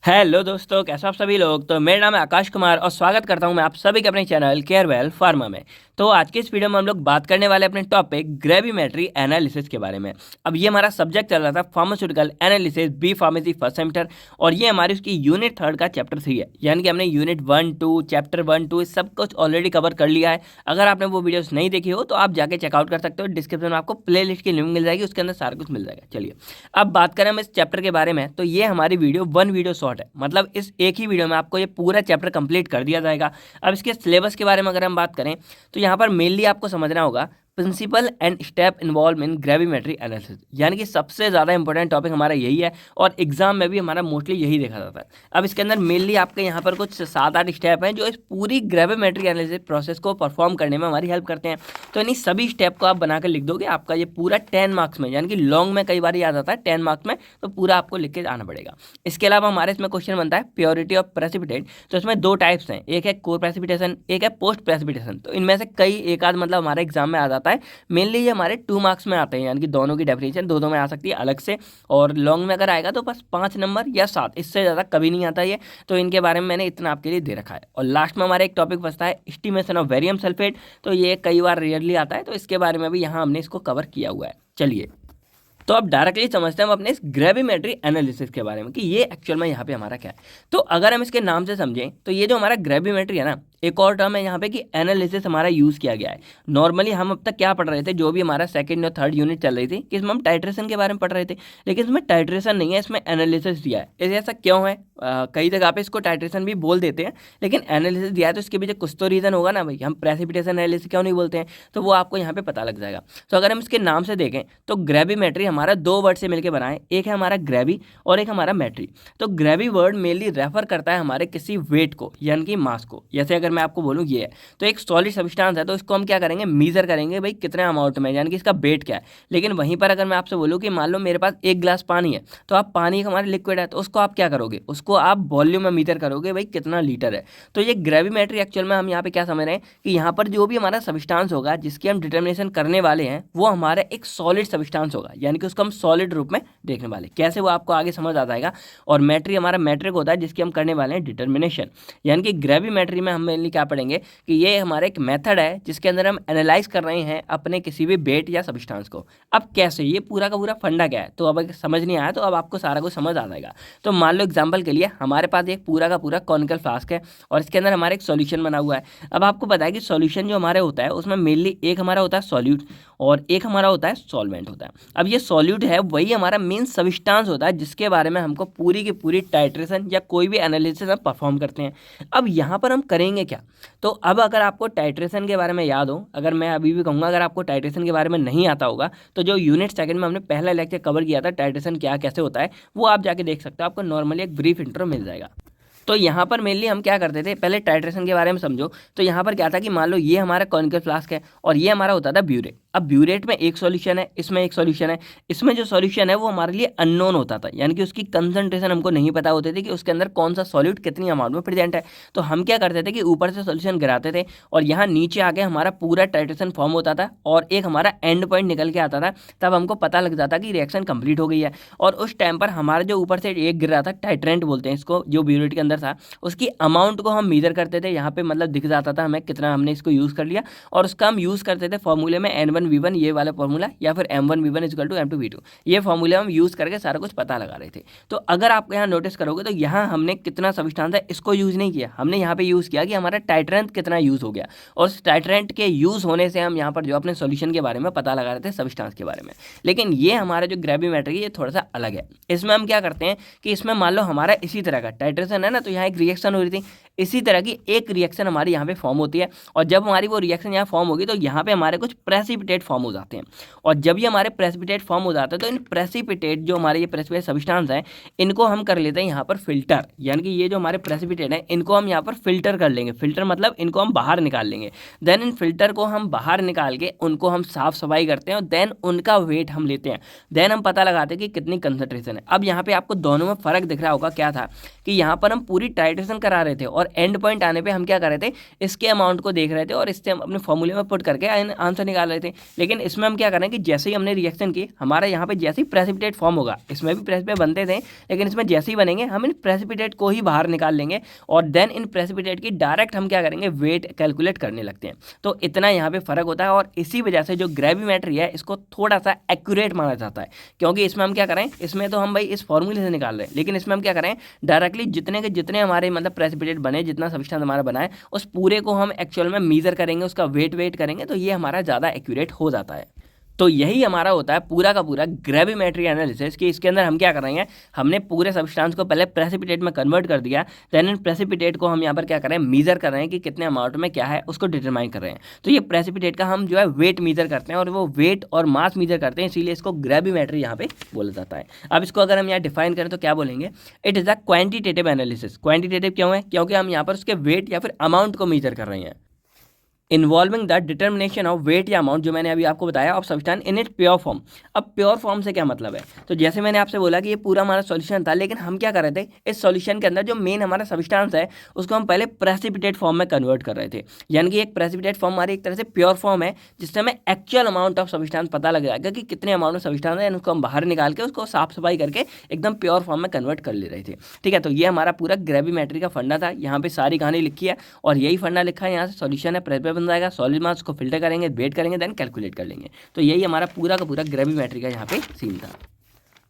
Hello दोस्तों, कैसे आप सभी लोग। तो मेरा नाम है आकाश कुमार और स्वागत करता हूं मैं आप सभी के अपने चैनल केयरवेल फार्मा में। तो आज के इस वीडियो में हम लोग बात करने वाले अपने टॉपिक ग्रेविमेट्री एनालिसिस के बारे में। अब ये हमारा सब्जेक्ट चल रहा था pharmaceutical analysis B pharmacy first semester और ये हमारी उसकी यूनिट 3 का चैप्टर 3 है। यानी कि हमने यूनिट 1, 2, चैप्टर 1, 2 सब कुछ ऑलरेडी कवर कर लिया है। अगर आपने वो वीडियोस नहीं देखी हो तो आप जाके चेकआउट कर सकते हो। डिस्क्रिप्शन में आपको प्ले लिस्ट की लिंक मिल जाएगी, उसके अंदर सारा कुछ मिल जाएगा। चलिए अब बात करें हम इस चैप्टर के बारे में। तो ये हमारी वीडियो 1 वीडियो शॉर्ट है, मतलब इस एक ही वीडियो में आपको ये पूरा चैप्टर कंप्लीट कर दिया जाएगा। अब इसके सिलेबस के बारे में अगर हम बात करें तो यहाँ पर मेनली आपको समझना होगा principle and step involve in gravimetry analysis, यानी कि सबसे ज़्यादा इंपॉर्टेंट टॉपिक हमारा यही है और एग्जाम में भी हमारा मोस्टली यही देखा जाता है। अब इसके अंदर मेनली आपके यहाँ पर कुछ 7-8 स्टेप हैं जो इस पूरी ग्रेविमेट्री एनालिसिस प्रोसेस को परफॉर्म करने में हमारी हेल्प करते हैं। तो इन्हीं सभी स्टेप को आप बनाकर लिख दोगे, आपका ये पूरा 10 मार्क्स में, यानी कि लॉन्ग में कई बार याद आता है 10 मार्क्स में, तो पूरा आपको लिख के आना पड़ेगा। इसके अलावा हमारे इसमें क्वेश्चन बनता है प्योरिटी ऑफ प्रेसिपिटेट। तो इसमें 2 टाइप्स हैं, एक है कोर प्रेसिपिटेशन, एक है पोस्ट प्रेसिपिटेशन। तो इनमें से कई एक आध मतलब हमारे एग्जाम में आ जाता है। मेनली ये हमारे 2 मार्क्स में आते हैं, यानी कि दोनों की डेफिनेशन दो में आ सकती है अलग से। और लॉन्ग में अगर आएगा तो बस 5 नंबर या 7, इससे ज़्यादा कभी नहीं आता ये। तो इनके बारे में मैंने इतना आपके लिए दे रखा है। और लास्ट में हमारा एक टॉपिक बचता है एस्टिमेशन ऑफ वेरियम सल्फेट। तो ये कई बार रेयरली आता है, तो इसके बारे में भी यहाँ हमने इसको कवर किया हुआ है। चलिए तो अब डायरेक्टली समझते हैं हम अपने इस ग्रेविमेट्री एनालिसिस के बारे में कि ये एक्चुअल में यहाँ पे हमारा क्या है। तो अगर हम इसके नाम से समझें तो ये जो हमारा ग्रेविमेट्री है ना, एक और टर्म है यहाँ पे कि एनालिसिस हमारा यूज़ किया गया है। नॉर्मली हम अब तक क्या पढ़ रहे थे, जो भी हमारा सेकंड और थर्ड यूनिट चल रही थी कि इसमें हम टाइट्रेशन के बारे में पढ़ रहे थे, लेकिन इसमें टाइट्रेशन नहीं है, इसमें एनालिसिस दिया है। ऐसा क्यों है? कई जगह पे इसको टाइट्रेशन भी बोल देते हैं, लेकिन एनालिसिस दिया है तो इसके पीछे कुछ तो रीज़न होगा ना भाई। हम प्रेसिपिटेशन एनालिसिस क्यों नहीं बोलते हैं, तो वो आपको यहाँ पे पता लग जाएगा। तो अगर हम इसके नाम से देखें तो ग्रेविमेट्री हमारा 2 वर्ड से मिलकर बना है, एक है हमारा ग्रेवी और एक हमारा मैट्री। तो ग्रेवी वर्ड मेनली रेफर करता है हमारे किसी वेट को, यानी कि मास को। जैसे अगर मैं आपको बोलूँ ये है तो एक सॉलिड सब्सटेंस है, तो इसको हम क्या करेंगे, मीजर करेंगे भाई कितने अमाउंट में, यानी कि इसका वेट क्या है। लेकिन वहीं पर अगर मैं आपसे बोलूँ कि मान लो मेरे पास 1 गिलास पानी है, तो आप पानी हमारे लिक्विड है, तो उसको आप क्या करोगे, उसको आप वॉल्यूम में मीटर करोगे भाई कितना लीटर है। तो ये ग्रेविमेट्री एक्चुअल में हम यहाँ पे क्या समझ रहे हैं कि यहाँ पर जो भी हमारा सब्सटेंस होगा जिसकी हम डिटर्मिनेशन करने वाले हैं वो हमारा एक सॉलिड सब्सटेंस होगा, यानी कि उसको हम सॉलिड रूप में देखने वाले। कैसे वो आपको आगे समझ आ जाएगा। और मैट्री हमारा मैट्रिक होता है जिसकी हम करने वाले हैं डिटर्मिनेशन। यानी कि ग्रेविमेट्री में हम मेनली क्या पढ़ेंगे कि ये हमारा एक मेथड है जिसके अंदर हम एनालाइज कर रहे हैं अपने किसी भी वेट या सब्सटेंस को। अब कैसे, ये पूरा का पूरा फंडा क्या है, तो अब अगर समझ नहीं आया तो अब आपको सारा कुछ समझ आ जाएगा। तो मान लो एग्जाम्पल के लिए हमारे पास एक पूरा का पूरा कॉनिकल फ्लास्क है और इसके अंदर हमारा एक सॉल्यूशन बना हुआ है। अब आपको पता है कि सॉल्यूशन जो हमारे होता है उसमें मेनली एक हमारा होता है सॉल्यूट और एक हमारा होता है सॉल्वेंट होता है। अब ये सॉल्यूट है वही हमारा मेन सब्सटेंस होता है जिसके बारे में हमको पूरी की पूरी टाइट्रेशन या कोई भी एनालिसिस हम परफॉर्म करते हैं। अब यहाँ पर हम करेंगे क्या, तो अब अगर आपको टाइट्रेशन के बारे में याद हो, अगर मैं अभी भी कहूँगा अगर आपको टाइट्रेशन के बारे में नहीं आता होगा तो जो यूनिट सेकंड में हमने पहला लेक्चर कवर किया था टाइट्रेशन क्या कैसे होता है, वो आप जाके देख सकते हो, आपको नॉर्मली एक ब्रीफ इंट्रो मिल जाएगा। तो यहाँ पर मेनली हम क्या करते थे, पहले टाइट्रेशन के बारे में समझो। तो यहाँ पर क्या था कि मान लो ये हमारा कॉनिकल फ्लास्क है और ये हमारा होता था ब्यूरेट। अब ब्यूरेट में एक सॉल्यूशन है, इसमें एक सॉल्यूशन है। इसमें जो सॉल्यूशन है वो हमारे लिए अननोन होता था, यानी कि उसकी कंसंट्रेशन हमको नहीं पता होती थी कि उसके अंदर कौन सा सॉल्यूट कितनी अमाउंट में प्रेजेंट है। तो हम क्या करते थे कि ऊपर से सॉल्यूशन गिराते थे और यहाँ नीचे आके हमारा पूरा टाइट्रेशन फॉर्म होता था और एक हमारा एंड पॉइंट निकल के आता था। तब हमको पता लग जाता कि रिएक्शन कंप्लीट हो गई है। और उस टाइम पर हमारा जो ऊपर से एक गिर रहा था, टाइट्रेंट बोलते हैं इसको, जो ब्यूरेट के अंदर था, उसकी अमाउंट को हम मेजर करते थे। यहाँ पे मतलब दिख जाता था हमें कितना हमने इसको यूज़ कर लिया और उसका हम यूज़ करते थे फॉर्मूले में N1V1 ये वाला फॉर्मूला, या फिर M1V1 = M2V2, ये फॉर्मूले हम यूज़ करके सारा कुछ पता लगा रहे थे। तो अगर आप यहाँ नोटिस करोगे तो यहाँ हमने कितना सब्सटेंस है इसको यूज़ नहीं किया, हमने यहाँ पे यूज़ किया कि हमारा टाइट्रेंट कितना यूज़ हो गया। और उस टाइट्रेंट के यूज़ होने से हम यहाँ पर जो अपने सोल्यूशन के बारे में पता लगा रहे थे सब्सटेंस के बारे में। लेकिन ये हमारा जो ग्रेविमेट्री ये थोड़ा सा अलग है। इसमें हम क्या करते हैं कि इसमें मान लो हमारा इसी तरह का टाइट्रेशन है ना, तो यहाँ एक रिएक्शन हो रही थी, इसी तरह की एक रिएक्शन हमारी यहाँ पे फॉर्म होती है। और जब हमारी वो रिएक्शन यहाँ फॉर्म होगी तो यहाँ पे हमारे कुछ प्रेसिपिटेट फॉर्म हो जाते हैं। और जब ये हमारे प्रेसिपिटेट फॉर्म हो जाते हैं तो इन प्रेसिपिटेट जो हमारे ये प्रेसिपिटेट सब्सटेंस हैं इनको हम कर लेते हैं यहाँ पर फिल्टर। यानी कि ये जो हमारे प्रेसिपिटेट हैं इनको हम यहाँ पर फिल्टर कर लेंगे। फिल्टर मतलब इनको हम बाहर निकाल लेंगे। देन इन फिल्टर को हम बाहर निकाल के उनको हम साफ सफाई करते हैं और देन उनका वेट हम लेते हैं। देन हम पता लगाते हैं कि कितनी कंसंट्रेशन है। अब यहाँ पे आपको दोनों में फ़र्क दिख रहा होगा, क्या था कि यहाँ पर हम पूरी टाइट्रेशन करा रहे थे और एंड पॉइंट आने पे हम क्या कर रहे थे, इसके अमाउंट को देख रहे थे और इससे हम अपने फॉर्मूले में पुट करके आंसर निकाल रहे थे। लेकिन इसमें हम क्या करें कि जैसे ही हमने रिएक्शन की, हमारा यहाँ पे जैसे ही प्रेसिपिटेट फॉर्म होगा, इसमें भी प्रेसिपिटेट बनते थे लेकिन इसमें जैसे ही बनेंगे हम इन प्रेसिपिटेट को ही बाहर निकाल लेंगे और देन इन प्रेसिपिटेट की डायरेक्ट हम क्या करेंगे, वेट कैलकुलेट करने लगते हैं। तो इतना यहाँ पे फर्क होता है और इसी वजह से जो ग्रेविमेट्री है इसको थोड़ा सा एक्यूरेट माना जाता है, क्योंकि इसमें हम क्या करें, इसमें तो हम भाई इस फॉर्मूले से निकाल रहे हैं, लेकिन इसमें हम क्या करें, डायरेक्टली जितने के जितने हमारे मतलब प्रेसिपिटेट बने, जितना सब्सटेंस हमारा बना है उस पूरे को हम एक्चुअल में मीजर करेंगे, उसका वेट करेंगे, तो ये हमारा ज़्यादा एक्यूरेट हो जाता है। तो यही हमारा होता है पूरा का पूरा ग्रेविमेट्री एनालिसिस कि इसके अंदर हम क्या कर रहे हैं, हमने पूरे सब्सटेंस को पहले प्रेसिपिटेट में कन्वर्ट कर दिया, देन इन प्रेसिपिटेट को हम यहाँ पर क्या कर रहे हैं, मीजर कर रहे हैं कि कितने अमाउंट में क्या है उसको डिटरमाइन कर रहे हैं। तो ये प्रेसिपिटेट का हम जो है वेट मीजर करते हैं और वो वेट और मास मीजर करते हैं, इसीलिए इसको ग्रेविमेट्री यहाँ पे बोला जाता है। अब इसको अगर हम यहाँ डिफाइन करें तो क्या बोलेंगे, it is a quantitative analysis. Quantitative क्यों है, क्योंकि हम यहाँ पर उसके वेट या फिर अमाउंट को मीजर कर रहे हैं, involving the determination of weight या अमाउंट, जो मैंने अभी आपको बताया, of substance in it pure form. अब प्योर फॉर्म से क्या मतलब है, तो जैसे मैंने आपसे बोला कि ये पूरा हमारा सॉल्यूशन था, लेकिन हम क्या कर रहे थे, इस सॉल्यूशन के अंदर जो मेन हमारा सब्सटेंस है उसको हम पहले प्रेसिपिटेट फॉर्म में कन्वर्ट कर रहे थे। यानी कि एक प्रेसिपिटेट फॉर्म हमारी एक तरह से प्योर फॉर्म है, जिससे हमें एक्चुअल अमाउंट ऑफ सब्सटेंस पता लग जाएगा कि कितने अमाउंट ऑफ सब्सटेंस है, उसको हम बाहर निकाल के उसको साफ सफाई करके एकदम प्योर फॉर्म में कन्वर्ट कर ले रहे थे। ठीक है, तो ये हमारा पूरा ग्रेविमेट्री का फंडा था। यहाँ पे सारी कहानी लिखी है और यही फंडा लिखा है, यहाँ से सॉल्यूशन है, प्रेसिपिटेट बन जाएगा, सॉलिड मास को फिल्टर करेंगे, वेट करेंगे, देन कैलकुलेट कर लेंगे। तो यही हमारा पूरा का पूरा ग्रेविमेट्री का यहाँ पे सीन था।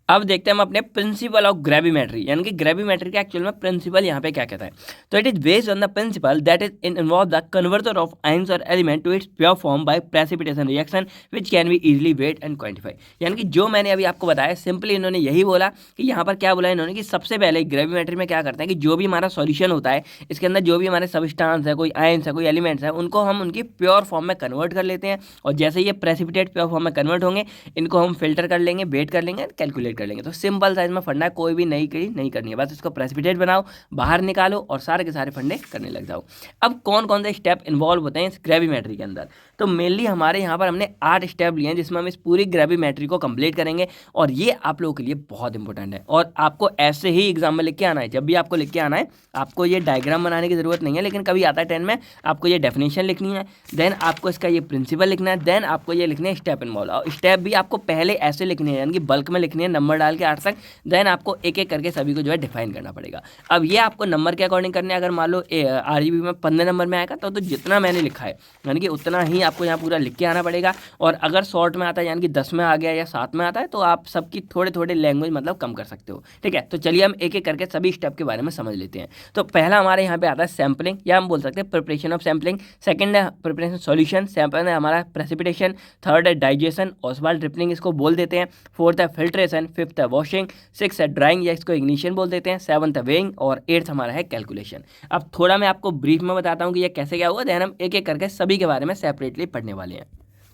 अब देखते हैं हम अपने प्रिंसिपल ऑफ ग्रेविमेट्री, यानी कि ग्रेविमेट्री का एक्चुअल में प्रिंसिपल यहाँ पे क्या कहता है। तो it is based on the principle that is involve the converter of ions और element to its pure form by precipitation reaction which can be easily weight and quantify. यानी कि जो मैंने अभी आपको बताया, सिंपली इन्होंने यही बोला कि यहाँ पर क्या बोला इन्होंने कि सबसे पहले ग्रेविमेट्री में क्या करते हैं कि जो भी हमारा सॉल्यूशन होता है, इसके अंदर जो भी हमारे सब्सटेंस है, कोई आयंस है, कोई एलिमेंट्स है, उनको हम उनकी प्योर फॉर्म में कन्वर्ट कर लेते हैं और जैसे ये प्रेसिपिटेट प्योर फॉर्म में कन्वर्ट होंगे, इनको हम फिल्टर कर लेंगे, वेट कर लेंगे, कैलकुलेट कर लेंगे। तो सिंपल साइज में फंडा है, कोई भी नई कड़ी नहीं करनी है, बस इसको प्रेसिपिटेट बनाओ, बाहर निकालो और सारे के सारे फंडे करने लग जाओ। अब कौन कौन से स्टेप इन्वॉल्व होते हैं इस ग्रेविमेट्री के अंदर, तो मेनली हमारे यहाँ पर हमने 8 स्टेप लिए हैं जिसमें हम इस पूरी ग्रेविमेट्री को कंप्लीट करेंगे और ये आप लोगों के लिए बहुत इंपॉर्टेंट है और आपको ऐसे ही एग्जाम में लिख के आना है। जब भी आपको लिख के आना है, आपको ये डायग्राम बनाने की जरूरत नहीं है, लेकिन कभी आता है 10 में, आपको ये डेफिनेशन लिखनी है, देन आपको इसका ये प्रिंसिपल लिखना है, देन आपको ये लिखने स्टेप इन्वॉल्व। और स्टेप भी आपको पहले ऐसे लिखने हैं, यानी कि बल्क में लिखनी है, नंबर डाल के 8 तक, देन आपको एक एक करके सभी को जो है डिफाइन करना पड़ेगा। अब ये आपको नंबर के अकॉर्डिंग करने, अगर मान लो RGB में 15 नंबर में आएगा तो जितना मैंने लिखा है यानी कि उतना ही आपको यहाँ पूरा लिख के आना पड़ेगा। और अगर शॉर्ट में आता है, यानी कि 10 में आ गया या 7 में आता है, तो आप सबकी थोड़े थोड़े लैंग्वेज मतलब कम कर सकते हो। ठीक है, तो चलिए हम एक एक करके सभी स्टेप के बारे में समझ लेते हैं। तो पहला हमारे यहाँ पे आता है सैम्पलिंग, या हम बोल सकते हैं प्रिपरेशन ऑफ सैम्पलिंग। सेकंड है प्रिपरेशन सॉल्यूशन, सेकंड है हमारा प्रेसिपिटेशन, थर्ड है डाइजेशन, ऑसवाल्ड ट्रिपलिंग इसको बोल देते हैं, फोर्थ है फिल्ट्रेशन, फिफ्थ है वॉशिंग, सिक्स है ड्राइंग या इसको इग्निशन बोल देते हैं, सेवंथ है वेइंग और एट्थ हमारा है कैलकुलेशन। अब थोड़ा मैं आपको ब्रीफ में बताता हूँ कि ये कैसे क्या हुआ, देन हम एक एक करके सभी के बारे में सेपरेटली पढ़ने वाले हैं।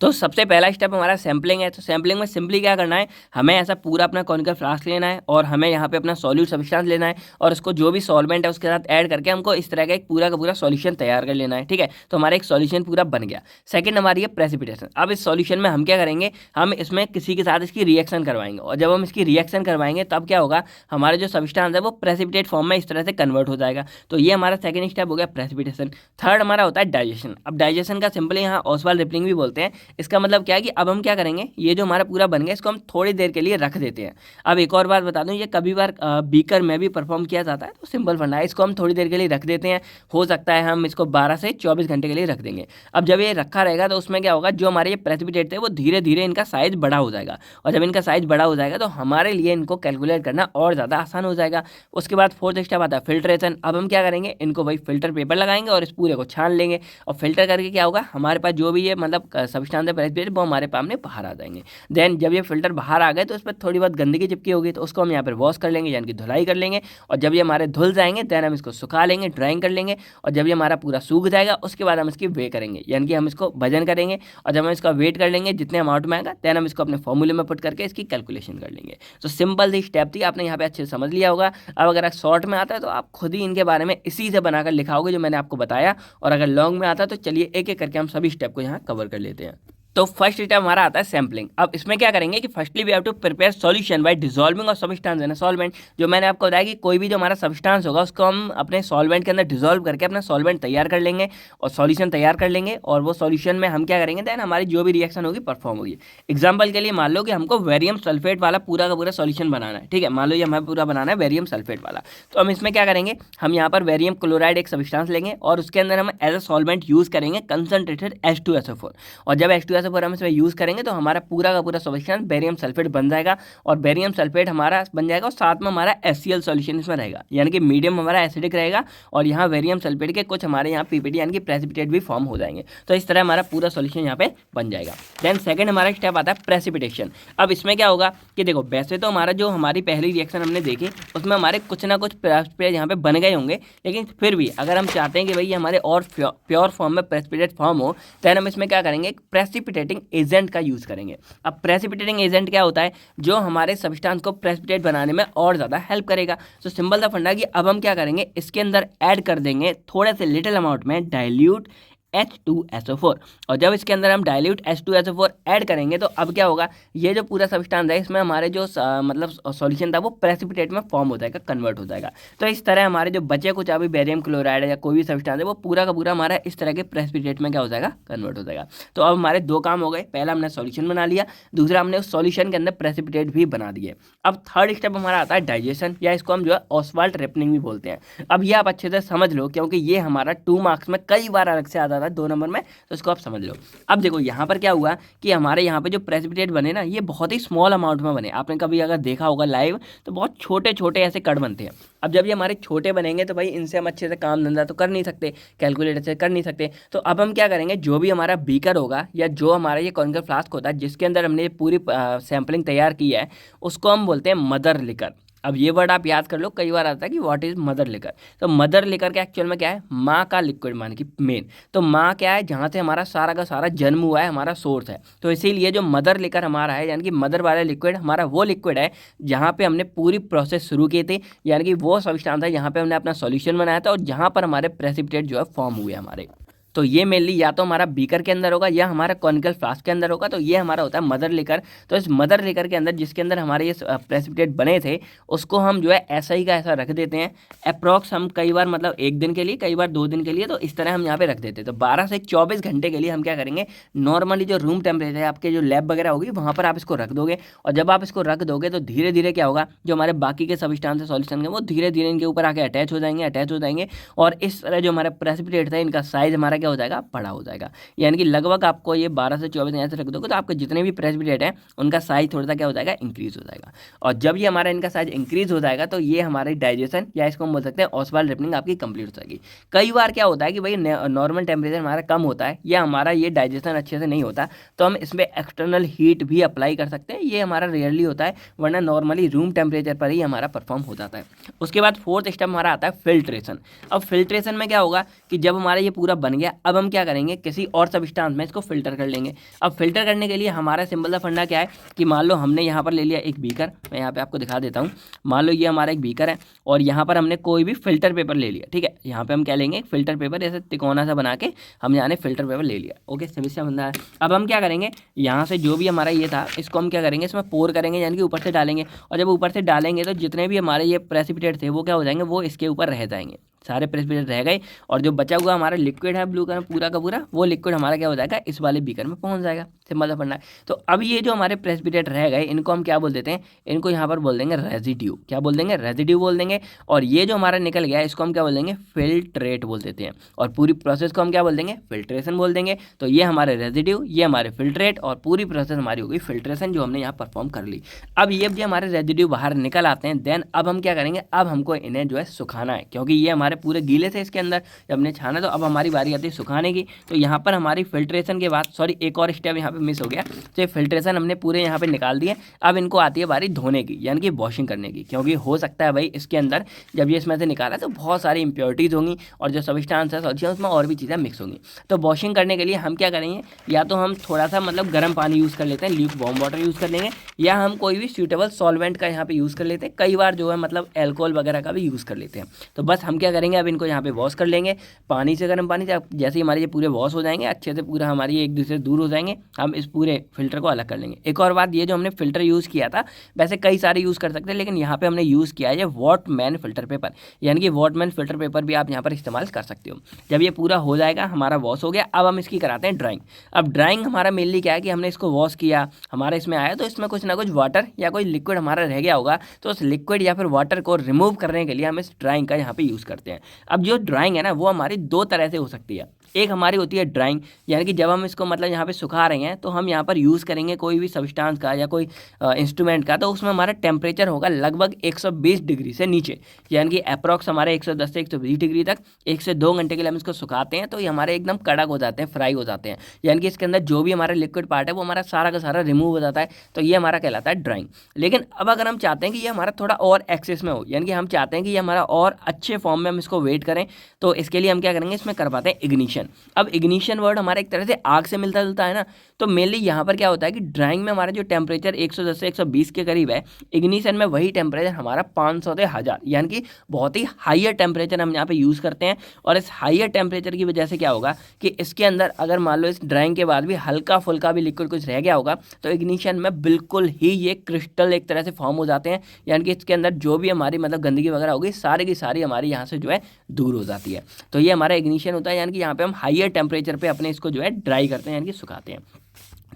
तो सबसे पहला स्टेप हमारा सैम्पलिंग है। तो सैम्पलिंग में सिंपली क्या करना है, हमें ऐसा पूरा अपना कॉनिकल फ्लास्क लेना है और हमें यहाँ पे अपना सॉल्यूट सब्सटेंस लेना है और उसको जो भी सॉल्वेंट है उसके साथ ऐड करके हमको इस तरह का एक पूरा का पूरा सॉल्यूशन तैयार कर लेना है। ठीक है, तो हमारा एक सॉल्यूशन पूरा बन गया। सेकंड हमारी है प्रेसिपिटेशन। अब इस सॉल्यूशन में हम क्या करेंगे, हम इसमें किसी के साथ इसकी रिएक्शन करवाएंगे और जब हम इसकी रिएक्शन करवाएंगे तब क्या होगा, हमारा जो सब्सटेंस है वो प्रेसिपिटेट फॉर्म में इस तरह से कन्वर्ट हो जाएगा। तो ये हमारा सेकंड स्टेप हो गया प्रेसिपिटेशन। थर्ड हमारा होता है डाइजेशन। अब डाइजेशन का सिंपली यहाँ ऑसवाल्ड ट्रिपलिंग भी बोलते हैं। इसका मतलब क्या है कि अब हम क्या करेंगे, ये जो हमारा पूरा बन गया इसको हम थोड़ी देर के लिए रख देते हैं। अब एक और बात बता दूं, ये कभी बार बीकर में भी परफॉर्म किया जाता है, तो सिंपल फंडा है, इसको हम थोड़ी देर के लिए रख देते हैं। हो सकता है हम इसको 12 से 24 घंटे के लिए रख देंगे। अब जब ये रखा रहेगा तो उसमें क्या होगा, जो हमारे ये प्रेसिपिटेट थे वो धीरे धीरे इनका साइज बड़ा हो जाएगा और जब इनका साइज बड़ा हो जाएगा तो हमारे लिए इनको कैलकुलेट करना और ज़्यादा आसान हो जाएगा। उसके बाद फोर्थ स्टेप आता है फिल्ट्रेशन। अब हम क्या करेंगे, इनको वही फिल्टर पेपर लगाएंगे और इस पूरे को छान लेंगे और फिल्टर करके क्या होगा, हमारे पास जो भी ये मतलब सब्सटेंस है प्रेसिपिटेट वो हमारे सामने बाहर आ जाएंगे। देन जब ये फिल्टर बाहर आ गए तो उस पर थोड़ी बहुत गंदगी चिपकी होगी, तो उसको हम यहाँ पर वॉश कर लेंगे, यानी कि धुलाई कर लेंगे। और जब ये हमारे धुल जाएंगे देन हम इसको सुखा लेंगे, ड्राइंग कर लेंगे। और जब ये हमारा पूरा सूख जाएगा उसके बाद हम इसकी वे करेंगे, यानी कि हम इसको वजन करेंगे। और जब हम इसका वेट कर लेंगे जितने अमाउंट में आएगा, देन हम इसको अपने फॉर्मूले में पुट करके इसकी कैलकुलेशन कर लेंगे। तो सिंपल सी स्टेप थी, आपने यहाँ पे अच्छे से समझ लिया होगा। अब अगर शॉर्ट में आता है तो आप खुद ही इनके बारे में इसी से बनाकर लिखाओगे जो मैंने आपको बताया, और अगर लॉन्ग में आता है तो चलिए एक एक करके हम सभी स्टेप को यहाँ कवर कर लेते हैं। तो फर्स्ट स्टेप हमारा आता है सैम्पलिंग। अब इसमें क्या करेंगे कि firstly we have to prepare solution by dissolving of substance in solvent. जो मैंने आपको बताया कि कोई भी जो हमारा सब्सटेंस होगा उसको हम अपने सॉल्वेंट के अंदर डिसॉल्व करके अपना सॉल्वेंट तैयार कर लेंगे और सॉल्यूशन तैयार कर लेंगे, और वो सॉल्यूशन में हम क्या करेंगे, देन हमारी जो भी रिएक्शन होगी परफॉर्म होगी। एग्जाम्पल के लिए मान लो कि हमको वेरियम सल्फेट वाला पूरा का पूरा सॉल्यूशन बनाना है, ठीक है, मान लो ये हमें पूरा बनाना है वेरियम सल्फेट वाला। तो हम इसमें क्या करेंगे, हम यहाँ पर वेरियम क्लोराइड एक सब्सटेंस लेंगे और उसके अंदर हम एज अ सॉल्वेंट यूज़ करेंगे कंसनट्रेटेड H2SO4, और जब H2SO4 हम इसमें यूज़ करेंगे तो हमारा पूरा का पूरा सॉल्यूशन बेरियम सल्फेट बन जाएगा, और बेरियम सल्फेट हमारा बन जाएगा और साथ में हमारा HCl सॉल्यूशन इसमें रहेगा, यानी कि मीडियम हमारा एसिडिक रहेगा, और यहाँ वेरियम सल्फेट के कुछ हमारे यहाँ पीपीटी यानी कि प्रेसिपिटेट भी फॉर्म हो जाएंगे। तो इस तरह हमारा पूरा सॉल्यूशन यहाँ पे बन जाएगा। देन सेकंड हमारा स्टेप आता है प्रेसिपिटेशन। अब इसमें क्या होगा कि देखो, वैसे तो हमारा जो हमारी पहली रिएक्शन हमने देखी उसमें हमारे कुछ ना कुछ प्रेसिपिटेट यहाँ पे बन गए होंगे, लेकिन फिर भी अगर हम चाहते हैं कि भाई हमारे और प्योर फॉर्म में प्रेसिपिटेट फॉर्म हो, तो हम इसमें क्या करेंगे, प्रेसिपिटेटिंग एजेंट का यूज़ करेंगे। अब प्रेसिपिटेटिंग एजेंट क्या होता है, जो हमारे सब्सटेंस को प्रेसिपिटेट बनाने में और ज़्यादा हेल्प करेगा। तो सिंपल सा फंडा कि अब हम क्या करेंगे, इसके अंदर ऐड कर देंगे थोड़े से लिटिल अमाउंट में डाइल्यूट H2SO4, और जब इसके अंदर हम डाइल्यूट H2SO4 ऐड करेंगे तो अब क्या होगा, ये जो पूरा सब्सटेंस है इसमें हमारे जो मतलब सॉल्यूशन था वो प्रेसिपिटेट में फॉर्म हो जाएगा, कन्वर्ट हो जाएगा। तो इस तरह हमारे जो बचे कुछ अभी बेरियम क्लोराइड है या कोई भी सब्सटेंस है वो पूरा का पूरा हमारा इस तरह के प्रेसिपिटेट में क्या हो जाएगा, कन्वर्ट हो जाएगा। तो अब हमारे दो काम हो गए, पहला हमने सॉल्यूशन बना लिया, दूसरा हमने उस सॉल्यूशन के अंदर प्रेसिपिटेट भी बना दिए। अब थर्ड स्टेप हमारा आता है डाइजेशन, या इसको हम जो है ऑसवाल्ट रेपनिंग भी बोलते हैं। अब ये आप अच्छे से समझ लो, क्योंकि ये हमारा 2 मार्क्स में कई बार अलग से आता था 2 नंबर में, तो इसको आप समझ लो। अब देखो यहाँ पर क्या हुआ कि हमारे यहाँ पे जो प्रेसिपिटेट बने ना, ये बहुत ही स्मॉल अमाउंट में बने। आपने कभी अगर देखा होगा लाइव तो बहुत छोटे छोटे ऐसे कण बनते हैं। अब जब ये हमारे छोटे बनेंगे तो भाई इनसे हम अच्छे से काम धंधा तो कर नहीं सकते, कैलकुलेटर से कर नहीं सकते। तो अब हम क्या करेंगे, जो भी हमारा बीकर होगा या जो हमारा ये कॉनिकल फ्लास्क होता है जिसके अंदर हमने ये पूरी सैम्पलिंग तैयार की है, उसको हम बोलते हैं मदर लिकर। अब ये वर्ड आप याद कर लो, कई बार आता है कि व्हाट इज मदर लिकर। तो मदर लिकर के एक्चुअल में क्या है, माँ का लिक्विड, मान की मेन। तो माँ क्या है, जहाँ से हमारा सारा का सारा जन्म हुआ है, हमारा सोर्स है। तो इसीलिए जो मदर लिकर हमारा है, यानी कि मदर वाला लिक्विड हमारा वो लिक्विड है जहाँ पे हमने पूरी प्रोसेस शुरू की थी, यानी कि वो सब्सटेंस है जहाँ पे हमने अपना सॉल्यूशन बनाया था और जहाँ पर हमारे प्रेसिपिटेट जो है फॉर्म हुए हमारे। तो ये मेनली या तो हमारा बीकर के अंदर होगा या हमारा कॉनिकल फ्लास्क के अंदर होगा। तो ये हमारा होता है मदर लिकर। तो इस मदर लिकर के अंदर जिसके अंदर हमारे ये प्रेसिपिटेट बने थे, उसको हम जो है ऐसा ही का ऐसा रख देते हैं। अप्रॉक्स हम कई बार मतलब 1 दिन के लिए, कई बार 2 दिन के लिए, तो इस तरह हम यहाँ पे रख देते हैं। तो 12 से 24 घंटे के लिए हम क्या करेंगे, नॉर्मली जो रूम टेम्परेचर है, आपके जो लैब वगैरह होगी वहाँ पर आप इसको रख दोगे। और जब आप इसको रख दोगे तो धीरे धीरे क्या होगा, जो हमारे बाकी के सब्सटेंस सॉल्यूशन है वो धीरे धीरे इनके ऊपर आके अटैच हो जाएंगे, और इस तरह जो हमारे प्रेसिपिटेट था इनका साइज हमारा क्या हो जाएगा, बड़ा हो जाएगा। यानी कि लगभग आपको ये 12 से 24 ऐसे रख दोगे तो आपके जितने भी प्रेसिपिटेट हैं उनका साइज थोड़ा सा क्या हो जाएगा, इंक्रीज हो जाएगा। और जब ये हमारा इनका साइज इंक्रीज हो जाएगा तो ये हमारी डाइजेशन, या इसको हम बोल सकते हैं ऑसवाल्ट रेपनिंग, आपकी कंप्लीट हो जाएगी। कई बार क्या होता है कि भाई नॉर्मल टेम्परेचर हमारा कम होता है या हमारा ये डाइजेशन अच्छे से नहीं होता, तो हम इसमें एक्सटर्नल हीट भी अप्लाई कर सकते हैं। ये हमारा रेयरली होता है, वरना नॉर्मली रूम टेम्परेचर पर ही हमारा परफॉर्म हो जाता है। उसके बाद फोर्थ स्टेप हमारा आता है फिल्ट्रेशन। अब फिल्ट्रेशन में क्या होगा कि जब हमारा ये पूरा बन गया, अब हम क्या करेंगे, किसी और सब्सटेंस में इसको फिल्टर कर लेंगे। अब फिल्टर करने के लिए हमारा सिंपल सा फंडा क्या है कि मान लो हमने यहाँ पर ले लिया एक बीकर, मैं यहाँ पे आपको दिखा देता हूँ। मान लो ये हमारा एक बीकर है और यहाँ पर हमने कोई भी फिल्टर पेपर ले लिया, ठीक है। यहाँ पे हम क्या लेंगे, एक फिल्टर पेपर ऐसे तिकोना सा बना के हम यहाँ ने फिल्टर पेपर ले लिया, ओके, सभी से बंदा है। अब हम क्या करेंगे, यहाँ से जो भी हमारा ये था इसको हम क्या करेंगे, इसमें पोर करेंगे, यानी कि ऊपर से डालेंगे। और जब ऊपर से डालेंगे तो जितने भी हमारे ये प्रेसिपिटेट थे वो क्या हो जाएंगे, वो इसके ऊपर रह जाएंगे, सारे प्रेसिपिटेट रह गए। और जो बचा हुआ हमारा लिक्विड है ब्लू कलर पूरा का पूरा, वो लिक्विड हमारा क्या हो जाएगा, इस वाले बीकर में पहुंच जाएगा। सिंपल सा पढ़ना है। तो अब ये जो हमारे प्रेसिपिटेट रह गए, इनको हम क्या बोल देते हैं, इनको यहाँ पर बोल देंगे रेजिड्यू। क्या बोल देंगे, रेजिड्यू बोल देंगे। और ये जो हमारा निकल गया इसको हम क्या बोल देंगे, फिल्ट्रेट बोल देते हैं। और पूरी प्रोसेस को हम क्या बोल देंगे, फिल्ट्रेशन बोल देंगे। तो ये हमारे रेजिड्यू, ये हमारे फिल्ट्रेट, और पूरी प्रोसेस हमारी होगी फिल्ट्रेशन, जो हमने यहाँ परफॉर्म कर ली। अब ये जो हमारे रेजिड्यू बाहर निकल आते हैं, देन अब हम क्या करेंगे, अब हमको इन्हें जो है सुखाना है, क्योंकि ये हमारे पूरे गीले थे इसके अंदर, जब हमने छाना तो अब हमारी बारी आती है सुखाने की। तो यहाँ पर हमारी फिल्ट्रेशन के बाद, सॉरी एक और स्टेप यहाँ पे मिस हो गया, तो ये फिल्ट्रेशन हमने पूरे यहाँ पे निकाल दिए। अब इनको आती है बारी धोने की, यानी कि वॉशिंग करने की, क्योंकि हो सकता है भाई इसके अंदर जब ये इसमें से निकाला तो बहुत सारी इंप्योरिटीज़ होंगी और जो सब्सटेंस है सॉल्यूशन उसमें और भी चीज़ें मिक्स होंगी। तो वॉशिंग करने के लिए हम क्या करेंगे, या तो हम थोड़ा सा मतलब गर्म पानी यूज़ कर लेते हैं, ल्यूक वार्म वाटर यूज़ कर लेंगे, या हम कोई भी सूटेबल सॉल्वेंट का यहाँ पे यूज़ कर लेते हैं। कई बार जो है मतलब एल्कोहल वगैरह का भी यूज़ कर लेते हैं। तो बस हम क्या करेंगे, अब इनको यहाँ पे वॉश कर लेंगे पानी से, गर्म पानी से। अब जैसे ही हमारे ये पूरे वॉश हो जाएंगे अच्छे से, पूरा हमारी एक दूसरे से दूर हो जाएंगे, हम इस पूरे फिल्टर को अलग कर लेंगे। एक और बात, ये जो हमने फिल्टर यूज़ किया था, वैसे कई सारे यूज़ कर सकते हैं, लेकिन यहाँ पे हमने यूज़ किया है वॉटमैन फिल्टर पेपर, यानी कि वॉटमैन फिल्टर पेपर भी आप यहाँ पर इस्तेमाल कर सकते हो। जब ये पूरा हो जाएगा, हमारा वॉश हो गया, अब हम इसकी कराते हैं ड्राइंग। अब ड्राइंग हमारा मेनली क्या है कि हमने इसको वॉश किया, हमारा इसमें आया, तो इसमें कुछ ना कुछ वाटर या कोई लिक्विड हमारा रह गया होगा, तो उस लिक्विड या फिर वाटर को रिमूव करने के लिए हम इस ड्राइंग का यहाँ पे यूज़ करते हैं। अब जो ड्राइंग है ना, वो हमारी दो तरह से हो सकती है। एक हमारी होती है ड्राइंग, यानी कि जब हम इसको मतलब यहाँ पे सुखा रहे हैं, तो हम यहाँ पर यूज़ करेंगे कोई भी सब्सटेंस का या कोई इंस्ट्रूमेंट का, तो उसमें हमारा टेम्परेचर होगा लगभग 120 डिग्री से नीचे, यानी कि अप्रॉक्स हमारे 110 से 120 डिग्री तक 1 से 2 घंटे के लिए हम इसको सुखाते हैं, तो ये हमारे एकदम कड़क हो जाते हैं, फ्राई हो जाते हैं, यानी कि इसके अंदर जो भी हमारा लिक्विड पार्ट है वो हमारा सारा का सारा रिमूव हो जाता है, तो ये हमारा कहलाता है ड्राइंग। लेकिन अब अगर हम चाहते हैं कि ये हमारा थोड़ा और एक्सेस में हो, यानी कि हम चाहते हैं कि ये हमारा और अच्छे फॉर्म में हम इसको वेट करें, तो इसके लिए हम क्या करेंगे, इसमें कर पाते हैं इग्निशन। अब इग्निशन वर्ड हमारा एक तरह से आग से मिलता जुलता है ना, तो मेनली यहाँ पर क्या होता है कि ड्राइंग में हमारा जो टेम्परेचर 110 से 120 के करीब है, इग्निशन में वही टेम्परेचर हमारा 500 से 1000, यानी कि बहुत ही हाइयर टेम्परेचर हम यहाँ पे यूज़ करते हैं। और इस हाइयर टेम्परेचर की वजह से क्या होगा कि इसके अंदर अगर मान लो इस ड्राइंग के बाद भी हल्का फुल्का भी लिक्विड कुछ रह गया होगा, तो इग्निशन में बिल्कुल ही ये क्रिस्टल एक तरह से फॉर्म हो जाते हैं, यानी कि इसके अंदर जो भी हमारी मतलब गंदगी वगैरह होगी सारी की सारी हमारी यहाँ से जो है दूर हो जाती है। तो ये हमारा इग्निशन होता है, यानी कि यहाँ पे हम हाइयर टेम्परेचर पे अपने इसको जो है ड्राई करते हैं, यानी कि सुखाते हैं।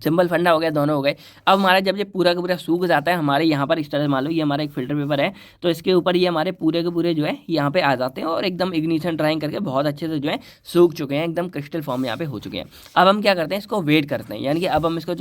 सिंपल फंडा हो गया, दोनों हो गए। अब हमारा जब ये पूरा का पूरा सूख जाता है, हमारे यहाँ पर इस तरह से मान लो ये हमारा एक फिल्टर पेपर है, तो इसके ऊपर ये हमारे पूरे के पूरे जो है यहाँ पे आ जाते हैं और एकदम इग्निशन ड्राइंग करके बहुत अच्छे से जो है सूख चुके हैं, एकदम क्रिस्टल फॉर्म में यहाँ पे हो चुके हैं। अब हम क्या करते हैं, इसको वेट करते हैं, यानी कि अब हम इसको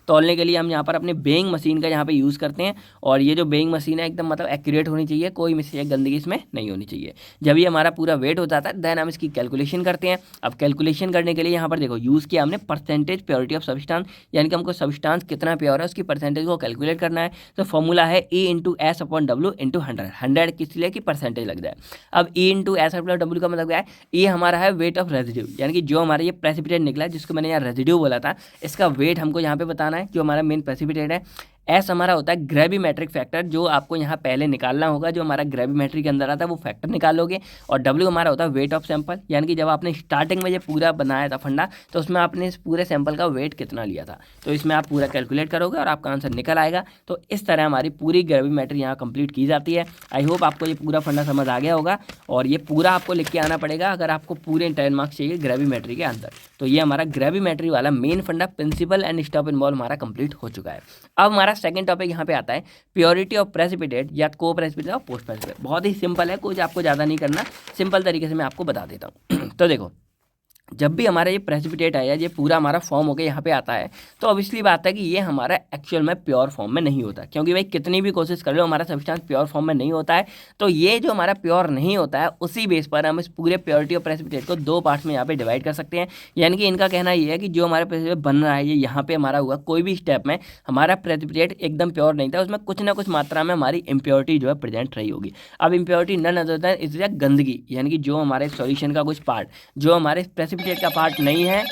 तोलने के लिए हम यहाँ पर अपने बेइंग मशीन का यहाँ पे यूज़ करते हैं। और ये जो बेइंग मशीन है एकदम मतलब एक्यूरेट होनी चाहिए, कोई मिस्टेक गंदगी इसमें नहीं होनी चाहिए। जब ये हमारा पूरा वेट हो जाता है, देन हम इसकी कैलकुलेशन करते हैं। अब कैलकुलेशन करने के लिए यहाँ पर देखो यूज़ किया हमने परसेंटेज प्योरिटी ऑफ सब्सटेंस, यानी कि हमको सब्सटेंस कितना प्योर है उसकी परसेंटेज को कैलकुलेट करना है। तो फॉर्मूला है E into S upon W into 100 किस लिए कि परसेंटेज लग जाए। अब E into S upon W का मतलब क्या है, ये हमारा है वेट ऑफ रेजिड्यू, यानी कि जो हमारा ये प्रेसिपिटेट निकला है, जिसको मैंने यहाँ रेजिड्यू बोला था, इसका वेट हमको यहाँ पे बताना है, जो हमारा मेन प्रेसिपिटेट है। एस हमारा होता है ग्रेविमेट्रिक फैक्टर, जो आपको यहाँ पहले निकालना होगा, जो हमारा ग्रेविमेट्री के अंदर आता है वो फैक्टर निकालोगे। और डब्ल्यू हमारा होता है वेट ऑफ सैंपल, यानी कि जब आपने स्टार्टिंग में ये पूरा बनाया था फंडा, तो उसमें आपने इस पूरे सैंपल का वेट कितना लिया था, तो इसमें आप पूरा कैलकुलेट करोगे और आपका आंसर निकल आएगा। तो इस तरह हमारी पूरी ग्रेविमेट्री यहाँ कंप्लीट की जाती है। आई होप आपको ये पूरा फंडा समझ आ गया होगा, और ये पूरा आपको लिख के आना पड़ेगा अगर आपको पूरे 10 मार्क्स चाहिए ग्रेविमेट्री के अंदर। तो ये हमारा ग्रेविमेट्री वाला मेन फंडा प्रिंसिपल एंड स्टॉप इन्वॉल्व हमारा कंप्लीट हो चुका है। अब हमारा सेकंड टॉपिक यहाँ पे आता है प्योरिटी ऑफ प्रेसिपिटेट या को प्रेसिपिटेट और पोस्ट प्रेसिपिटेट। बहुत ही सिंपल है, कुछ आपको ज़्यादा नहीं करना, सिंपल तरीके से मैं आपको बता देता हूँ। तो देखो, जब भी हमारा ये प्रेसिपिटेट है या ये पूरा हमारा फॉर्म होकर यहाँ पे आता है, तो ऑब्वियसली बात है कि ये हमारा एक्चुअल में प्योर फॉर्म में नहीं होता, क्योंकि भाई कितनी भी कोशिश कर लो हमारा सब्सटेंस प्योर फॉर्म में नहीं होता है। तो ये जो हमारा प्योर नहीं होता है, उसी बेस पर हम इस पूरे प्योरिटी ऑफ प्रेसिपिटेट को दो पार्ट्स में यहाँ पे डिवाइड कर सकते हैं। यानी कि इनका कहना ये है कि जो हमारा प्रेसिपिटेट बन रहा है, ये यहाँ पे हमारा हुआ कोई भी स्टेप में हमारा प्रेसिपिटेट एकदम प्योर नहीं था, उसमें कुछ ना कुछ मात्रा में हमारी इम्प्योरिटी जो है प्रेजेंट रही होगी। अब impurity none other than is गंदगी, यानी कि जो हमारे सॉल्यूशन का कुछ पार्ट, जो हमारे प्रेसिपिटेट का पार्ट नहीं है,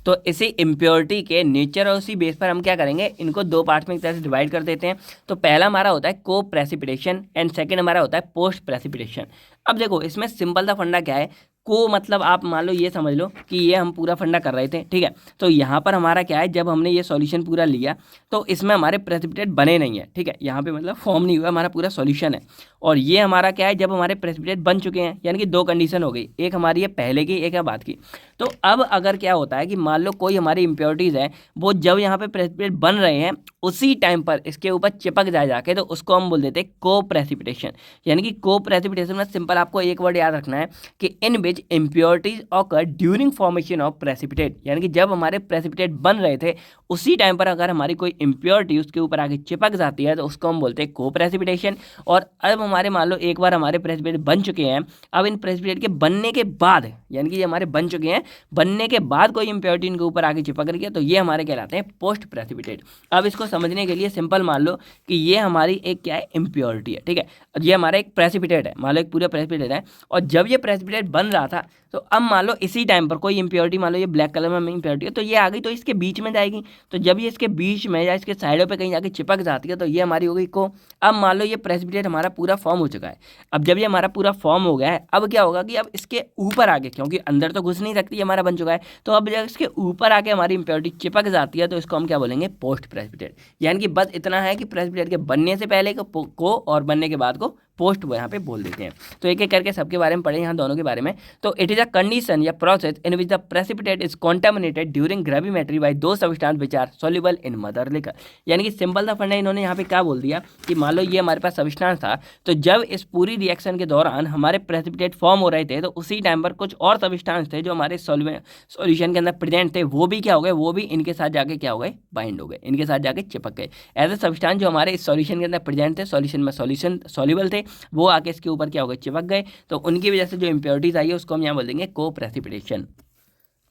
तो इसी इम्प्योरिटी के नेचर और उसी बेस पर हम क्या करेंगे, इनको दो पार्ट्स में एक तरह से डिवाइड कर देते हैं। तो पहला हमारा होता है को प्रेसिपिटेशन एंड सेकंड हमारा होता है पोस्ट प्रेसिपिटेशन। अब देखो, इसमें सिंपल सा फंडा क्या है, को मतलब आप मान लो ये समझ लो कि ये हम पूरा फंडा कर रहे थे, ठीक है। तो यहाँ पर हमारा क्या है, जब हमने ये सॉल्यूशन पूरा लिया तो इसमें हमारे प्रेसिपिटेट बने नहीं है, ठीक है, यहाँ पे मतलब फॉर्म नहीं हुआ, हमारा पूरा सॉल्यूशन है। और ये हमारा क्या है, जब हमारे प्रेसिपिटेट बन चुके हैं, यानी कि दो कंडीशन हो गई, एक हमारी है पहले की, एक है बाद की। तो अब अगर क्या होता है कि मान लो कोई हमारी इम्प्योरिटीज़ है, वो जब यहाँ पे प्रेसिपिटेट बन रहे हैं उसी टाइम पर इसके ऊपर चिपक जाए जाके, तो उसको हम बोल देते हैं को प्रेसिपिटेशन। यानी कि को प्रेसिपिटेशन में सिंपल आपको एक वर्ड याद रखना है कि in which impurities occur during formation of precipitate, यानी कि जब हमारे प्रेसिपिटेट बन रहे थे उसी टाइम पर अगर हमारी कोई इम्प्योरिटी उसके ऊपर आके चिपक जाती है, तो उसको हम बोलते हैं को प्रेसिपिटेशन। और अब हमारे मान लो एक बार हमारे प्रेसिपिटेट बन चुके हैं, अब इन प्रेसिपिटेट के बनने के बाद, यानी कि ये हमारे बन चुके हैं, बनने के बाद कोई इम्प्योरिटी इनके ऊपर आके चिपक रही है, तो ये हमारे कहलाते हैं पोस्ट प्रेसिपिटेट। अब इसको समझने के लिए सिंपल मान लो कि ये हमारी एक क्या है, इम्प्योरिटी है, ठीक है। ये हमारा एक प्रेसिपिटेट है, मान लो एक पूरा प्रेसिपिटेट है, और जब ये प्रेसिपिटेट बन रहा था, तो अब मान लो इसी टाइम पर कोई इम्प्योरिटी, मान लो ये ब्लैक कलर में इम्प्योरिटी है, तो ये आ गई, तो इसके बीच में जाएगी। तो जब ये इसके बीच में या इसके साइडों पे कहीं जाके चिपक जाती है, तो ये हमारी हो गई को। अब मान लो ये प्रेसिपिटेट हमारा पूरा फॉर्म हो चुका है। अब जब ये हमारा पूरा फॉर्म हो गया है, अब क्या होगा कि अब इसके ऊपर आगे, क्योंकि अंदर तो घुस नहीं सकती, ये हमारा बन चुका है, तो अब जब इसके ऊपर आके हमारी इम्प्योरिटी चिपक जाती है तो इसको हम क्या बोलेंगे, पोस्ट प्रेसिपिटेट। यानी कि बस इतना है कि प्रेसिपिटेट के बनने से पहले को और बनने के बाद को पोस्ट वो यहाँ पे बोल देते हैं। तो एक एक करके सबके बारे में पढ़े, यहाँ दोनों के बारे में। तो इट इज अ कंडीशन या process in which the precipitate is contaminated during gravimetry by two substance which are soluble in mother liquor. यानी कि सिंपल सा फंडा इन्होंने यहाँ पे क्या बोल दिया कि मान लो ये हमारे पास सब्सटेंस था, तो जब इस पूरी रिएक्शन के दौरान हमारे प्रेसिपिटेट फॉर्म हो रहे थे तो उसी टाइम पर कुछ और सब्सटेंस थे जो हमारे सॉल्यूशन के अंदर प्रेजेंट थे, वो भी क्या हो गए, वो भी इनके साथ जाके क्या हो गए, बाइंड हो गए, इनके साथ जाके चिपक गए। एज ए सब्सटेंस जो हमारे इस सॉल्यूशन के अंदर प्रेजेंट थे, सॉल्यूशन में सॉल्यूबल थे, वो आके इसके ऊपर क्या हो गए, चिपक गए। तो उनकी वजह से जो इंप्योरिटीज आई है उसको हम यहाँ बोल देंगे को प्रेसिपिटेशन।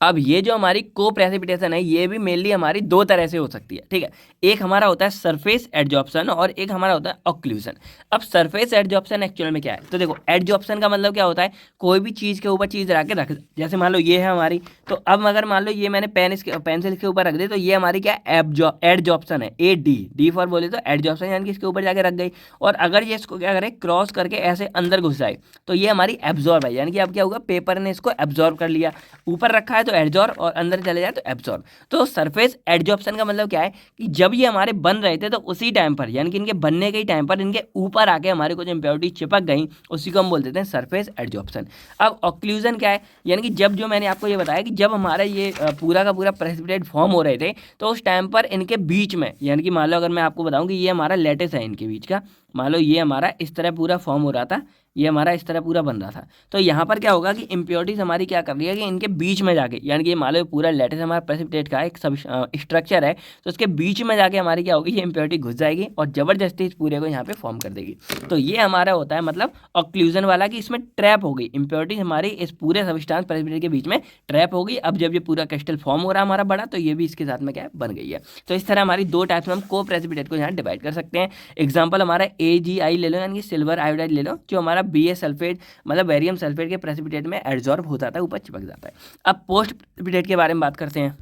अब ये जो हमारी को प्रेसिपिटेशन है ये भी मेनली हमारी दो तरह से हो सकती है, ठीक है। एक हमारा होता है सरफेस एडजॉर्प्शन और एक हमारा होता है ऑक्लूजन। अब सरफेस एडजॉर्प्शन एक्चुअल में क्या है, तो देखो एडजॉर्प्शन का मतलब क्या होता है, कोई भी चीज़ के ऊपर चीज़ रख के रख, जैसे मान लो ये है हमारी, तो अब अगर मान लो ये मैंने पेंसिल के ऊपर रख दी, तो ये हमारी क्या एडजॉर्प्शन है, डी फॉर बोले तो एडजॉर्प्शन, यानी कि इसके ऊपर जाके रख गई। और अगर ये इसको क्या करे, क्रॉस करके ऐसे अंदर घुस जाए, तो ये हमारी एब्जॉर्ब है, यानी कि अब क्या होगा, पेपर ने इसको एब्जॉर्ब कर लिया, ऊपर रखा है तो एडजॉर्ब और अंदर चले जाए तो एब्जॉर्ब। तो सरफेस एडजॉर्प्शन का मतलब क्या है कि जब ये हमारे बन रहे थे तो उसी टाइम पर, यानी कि इनके बनने के ही टाइम पर इनके ऊपर आके हमारे कुछ इंप्योरिटी चिपक गई, उसी को हम बोल देते हैं सरफेस एडजॉर्प्शन। अब ऑक्लूजन क्या है, यानी कि जब जो मैंने आपको ये बताया कि जब हमारा ये पूरा का पूरा प्रेसिपिटेट फॉर्म हो रहे थे तो उस टाइम पर इनके बीच में, यानी कि मान लो अगर मैं आपको बताऊं कि ये हमारा लेटिस है इनके बीच का, मान लो ये हमारा इस तरह पूरा फॉर्म हो रहा था, ये हमारा इस तरह पूरा बन रहा था, तो यहाँ पर क्या होगा कि इम्प्योरिटीज हमारी क्या कर रही है कि इनके बीच में जाके, यानी कि मान लो पूरा लेटिस हमारा प्रेसिपिटेट का एक सब स्ट्रक्चर है, तो उसके बीच में जाके हमारी क्या होगी, ये इम्प्योरिटी घुस जाएगी और जबरदस्ती इस पूरे को यहाँ पे फॉर्म कर देगी। तो ये हमारा होता है मतलब ऑक्लूजन वाला, कि इसमें ट्रैप हो गई इम्प्योरिटी हमारी, इस पूरे सब्सटेंस प्रेसिपिटेट के बीच में ट्रैप हो गई। अब जब ये पूरा क्रिस्टल फॉर्म हो रहा है हमारा बड़ा, तो ये भी इसके साथ में क्या है, बन गई है। तो इस तरह हमारी दो टाइप्स में हम को प्रेसिपिटेट को यहाँ डिवाइड कर सकते हैं। एग्जाम्पल हमारा AgI ले लो, यानी कि सिल्वर आयोडाइड ले लो, जो हमारा BA सल्फेट मतलब बेरियम सल्फेट के प्रेसिपिटेट में एडजॉर्ब हो जाता है, ऊपर चिपक जाता है। अब पोस्ट प्रेसिपिटेट के बारे में बात करते हैं।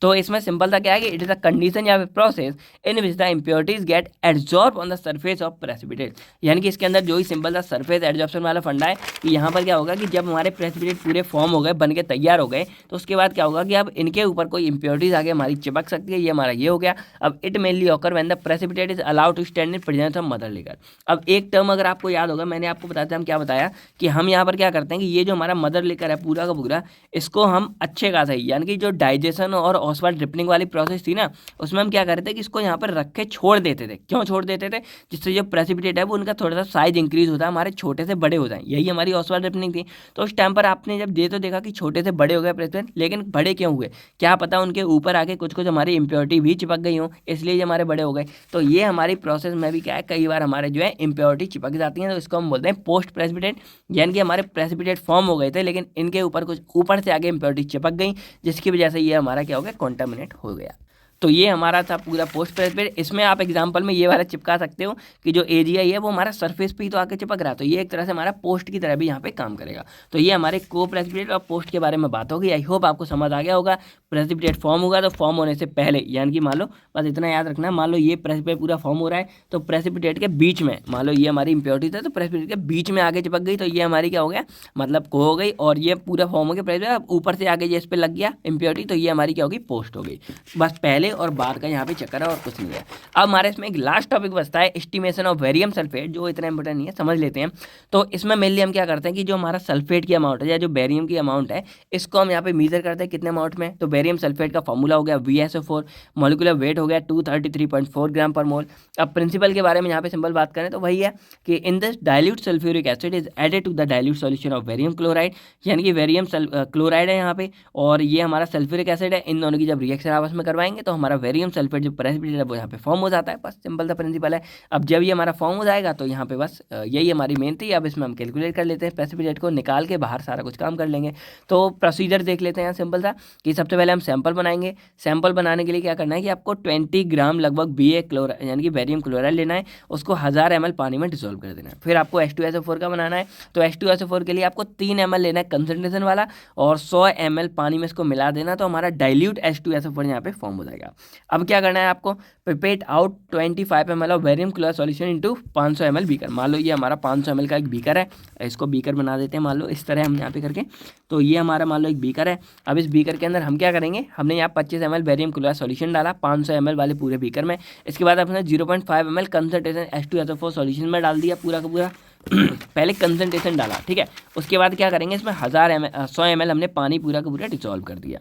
तो इसमें सिंपल सा क्या है कि इट इज अ कंडीशन या process in which the impurities get adsorb on the surface of precipitate. यानी कि इसके अंदर जो ही सिंपल सा सरफेस एडजॉर्प्शन वाला फंडा है कि यहाँ पर क्या होगा कि जब हमारे प्रेसिपिटेट पूरे फॉर्म हो गए, बन के तैयार हो गए, तो उसके बाद क्या होगा कि अब इनके ऊपर कोई इम्प्योरिटीज आगे हमारी चिपक सकती है, ये हमारा ये हो गया। अब it mainly occur when the precipitate is allowed to stand in presence of mother liquor. अब एक टर्म अगर आपको याद होगा, मैंने आपको बताया था हम क्या बताया कि हम यहाँ पर क्या करते हैं कि ये जो हमारा मदर लिकर है पूरा का पूरा, इसको हम अच्छे खासा ही, यानी कि जो डाइजेशन और ऑसवाल्ड ट्रिपलिंग वाली प्रोसेस थी ना, उसमें हम क्या करते थे कि इसको यहाँ पर रख के छोड़ देते थे। क्यों छोड़ देते थे, जिससे जो प्रेसिपिटेट है वो उनका थोड़ा सा साइज इंक्रीज होता है, हमारे छोटे से बड़े हो जाए, यही हमारी ऑसवाल्ड ट्रिपलिंग थी। तो उस टाइम पर आपने जब तो देखा कि छोटे से बड़े हो गए प्रेसिपिटेट, लेकिन बड़े क्यों हुए, क्या पता उनके ऊपर आके कुछ कुछ हमारी इंप्योरिटी भी चिपक गई हो, इसलिए ये हमारे बड़े हो गए। तो ये हमारी प्रोसेस में भी क्या है, कई बार हमारे जो है इंप्योरिटी चिपक जाती है, तो इसको हम बोलते हैं पोस्ट प्रेसिपिटेट। यानी कि हमारे प्रेसिपिटेट फॉर्म हो गए थे लेकिन इनके ऊपर कुछ ऊपर से आगे इंप्योरिटी चिपक गई, जिसकी वजह से ये हमारा क्या हो गया, कॉन्टामिनेट हो गया। तो ये हमारा था पूरा पोस्ट प्रेसिपिटेट। इसमें आप एग्जांपल में ये वाला चिपका सकते हो कि जो AgI है वो हमारा सरफेस पे ही तो आके चिपक रहा है, तो ये एक तरह से हमारा पोस्ट की तरह भी यहाँ पे काम करेगा। तो ये हमारे को प्रेसिपिटेट और पोस्ट के बारे में बात होगी। आई होप आपको समझ आ गया होगा। प्रेसिपिटेट फॉर्म होगा तो फॉर्म होने से पहले, यानी कि मान लो बस इतना याद रखना, मान लो ये प्रेसिपिटेट पूरा फॉर्म हो रहा है तो प्रेसिपिटेट के बीच में, मान लो ये हमारी इंप्योरिटी था तो प्रेसिपिटेट के बीच में आगे चिपक गई, तो ये हमारी क्या हो गया, मतलब को हो गई। और ये पूरा फॉर्म हो गया प्रेसिपिटेट, ऊपर से आगे ये इस पर लग गया इंप्योरिटी, तो ये हमारी क्या होगी, पोस्ट हो गई। बस पहले और बाद का यहाँ पे चक्कर है और कुछ नहीं है। अब हमारे इसमें एक लास्ट टॉपिक बचता है, एस्टिमेशन ऑफ बेरियम सल्फेट, जो इतना इंपॉर्टेंट नहीं है, समझ लेते हैं। तो इसमें मेनली हम क्या करते हैं कि जो हमारा सल्फेट की अमाउंट है या जो बेरियम की अमाउंट है, इसको हम यहाँ पे मेजर करते हैं कितने अमाउंट में। तो बेरियम सल्फेट का फॉर्मूला हो गया VSO4, मॉलिक्यूलर वेट हो गया 233.4 ग्राम पर मोल। अब प्रिंसिपल के बारे में यहाँ पे सिंपल बात करें तो वही है कि in this dilute sulphuric acid is added to the dilute solution of barium chloride, यानी कि बेरियम क्लोराइड है यहाँ पे और ये हमारा सल्फ्यूरिक एसिड है। इन दोनों की जब रिएक्शन आपस में करवाएंगे तो हमारा बेरियम सल्फेट जो प्रेसिपिटेट है वो यहाँ पे फॉर्म हो जाता है। बस सिंपल सा प्रिंसिपल है। अब जब ये हमारा फॉर्म हो जाएगा तो यहाँ पे बस यही हमारी मेन थी। अब इसमें हम कैलकुलेट कर लेते हैं, प्रेसिपिटेट को निकाल के बाहर सारा कुछ काम कर लेंगे। तो प्रोसीजर देख लेते हैं सिंपल सा कि सबसे पहले हम सैंपल बनाएंगे। सैंपल बनाने के लिए क्या करना है कि आपको 20 ग्राम लगभग BA क्लोराइड यानी कि बेरियम क्लोराइड लेना है, उसको 1000 ml पानी में डिसॉल्व कर देना है। फिर आपको H2SO4 का बनाना है, तो H2SO4 के लिए आपको 3 ml लेना है कंसनट्रेशन वाला और 100 ml पानी में इसको मिला देना, तो हमारा डाइल्यूट H2SO4 यहाँ पे फॉर्म हो जाएगा। जाएगा। अब क्या करना है आपको, pipette out 25 ml of barium chloride solution into 500 ml beaker. मान लो ये हमारा 500 ml का एक बीकर है, इसको बीकर बना देते हैं मान लो इस तरह हम यहाँ पे करके। तो ये हमारा मान लो एक बीकर है। अब इस बीकर के अंदर हम क्या करेंगे, हमने यहाँ 25 ml बेरियम क्लोराइड सॉल्यूशन डाला 500 ml वाले पूरे बीकर में। इसके बाद अपने 0.5 ml कंसनट्रेशन H2SO4 सॉल्यूशन में डाल दिया पूरा का पूरा पहले कंसनट्रेशन डाला, ठीक है। उसके बाद क्या करेंगे, इसमें 100 ml हमने पानी पूरा का पूरा डिसॉल्व कर दिया।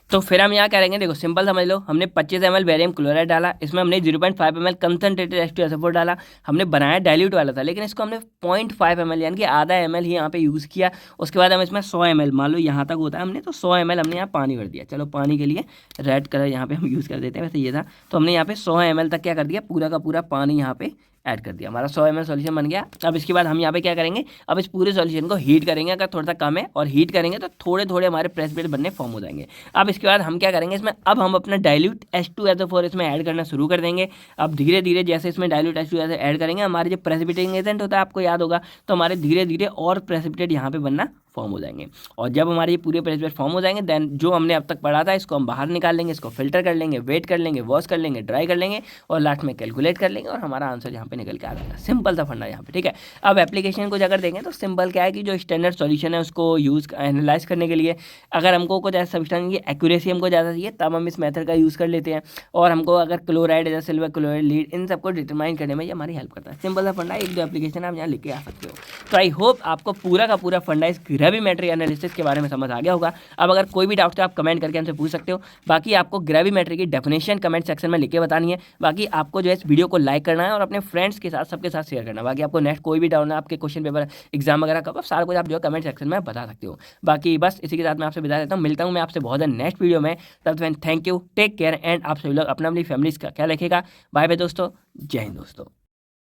तो फिर हम यहाँ करेंगे, देखो सिंपल समझ लो, हमने 25 ml बेरियम क्लोराइड डाला, इसमें हमने 0.5 ml कंसनट्रेटेड H2SO4 डाला, हमने बनाया डाइल्यूट वाला था, लेकिन इसको हमने 0.5 ml यानी कि आधा ml ही यहाँ पे यूज़ किया। उसके बाद हम इसमें 100 ml, मान लो यहाँ तक होता है हमने, तो 100 ml हमने यहाँ पानी भर दिया। चलो पानी के लिए रेड कलर यहाँ पे हम यूज़ कर देते हैं, वैसे ये था। तो हमने यहाँ पे 100 ml तक क्या कर दिया, पूरा का पूरा पानी यहाँ पे ऐड कर दिया, हमारा 100 ml सॉल्यूशन बन गया। अब इसके बाद हम यहाँ पे क्या करेंगे, अब इस पूरे सॉल्यूशन को हीट करेंगे, अगर थोड़ा सा कम है और हीट करेंगे तो थोड़े थोड़े हमारे प्रेसिपिटेट बनने फॉर्म हो जाएंगे। अब इसके बाद हम क्या करेंगे, इसमें अब हम अपना डाइल्यूट H2SO4 इसमें ऐड करना शुरू कर देंगे। अब धीरे धीरे जैसे इसमें डाइल्यूट H2SO4 ऐड करेंगे, हमारे जो प्रेसिपिटेटिंग एजेंट होता है आपको याद होगा, तो हमारे धीरे धीरे और प्रेसिपिटेट यहाँ पे बनना फॉर्म हो जाएंगे। और जब हमारे ये पूरे प्रेसिपिटेट फॉर्म हो जाएंगे, देन जो हमने अब तक पढ़ा था इसको हम बाहर निकाल लेंगे, इसको फिल्टर कर लेंगे, वेट कर लेंगे, वॉश कर लेंगे, ड्राई कर लेंगे और लास्ट में कैलकुलेट कर लेंगे और हमारा आंसर यहाँ पे निकल के आ जाएगा। सिंपल सा फंडा यहाँ पे, ठीक है। अब एप्लीकेशन को अगर देखें तो सिंपल क्या है कि जो स्टैंडर्ड सॉल्यूशन है उसको यूज़ एनालाइज करने के लिए अगर हमको कुछ ऐसा सब्सटेंस की एक्यूरेसी हमको ज़्यादा चाहिए तब हम इस मेथड का यूज़ कर लेते हैं। और हमको अगर क्लोराइड या सिल्वर क्लोराइड लीड इन सबको डिटरमाइन करने में ये हमारी हेल्प करता है। सिंपल सा फंडा, एक दो एप्लीकेशन आप यहाँ लेके आ सकते हो। तो आई होप आपको पूरा का पूरा फंडा इस ग्रेविमेट्री एनालिसिस के बारे में समझ आ गया होगा। अब अगर कोई भी डाउट है आप कमेंट करके हमसे पूछ सकते हो। बाकी आपको ग्रेविमेट्री की डेफिनेशन कमेंट सेक्शन में लिख के बतानी है। बाकी आपको जो है इस वीडियो को लाइक करना है और अपने फ्रेंड्स के साथ सबके साथ शेयर करना है। बाकी आपको नेक्स्ट कोई भी डाउट है, आपके क्वेश्चन पेपर एग्जाम वगैरह कब, सारा कुछ आप जो है कमेंट सेक्शन में बता सकते हो। बाकी बस इसी के साथ मैं आपसे बता देता हूँ, मिलता हूँ मैं आपसे बहुत नेक्स्ट वीडियो में। तब तक thank you, take care and आप सभी लोग अपना अपनी फैमिली का ख्याल रखिएगा। बाय बाय दोस्तों, जय हिंद दोस्तों।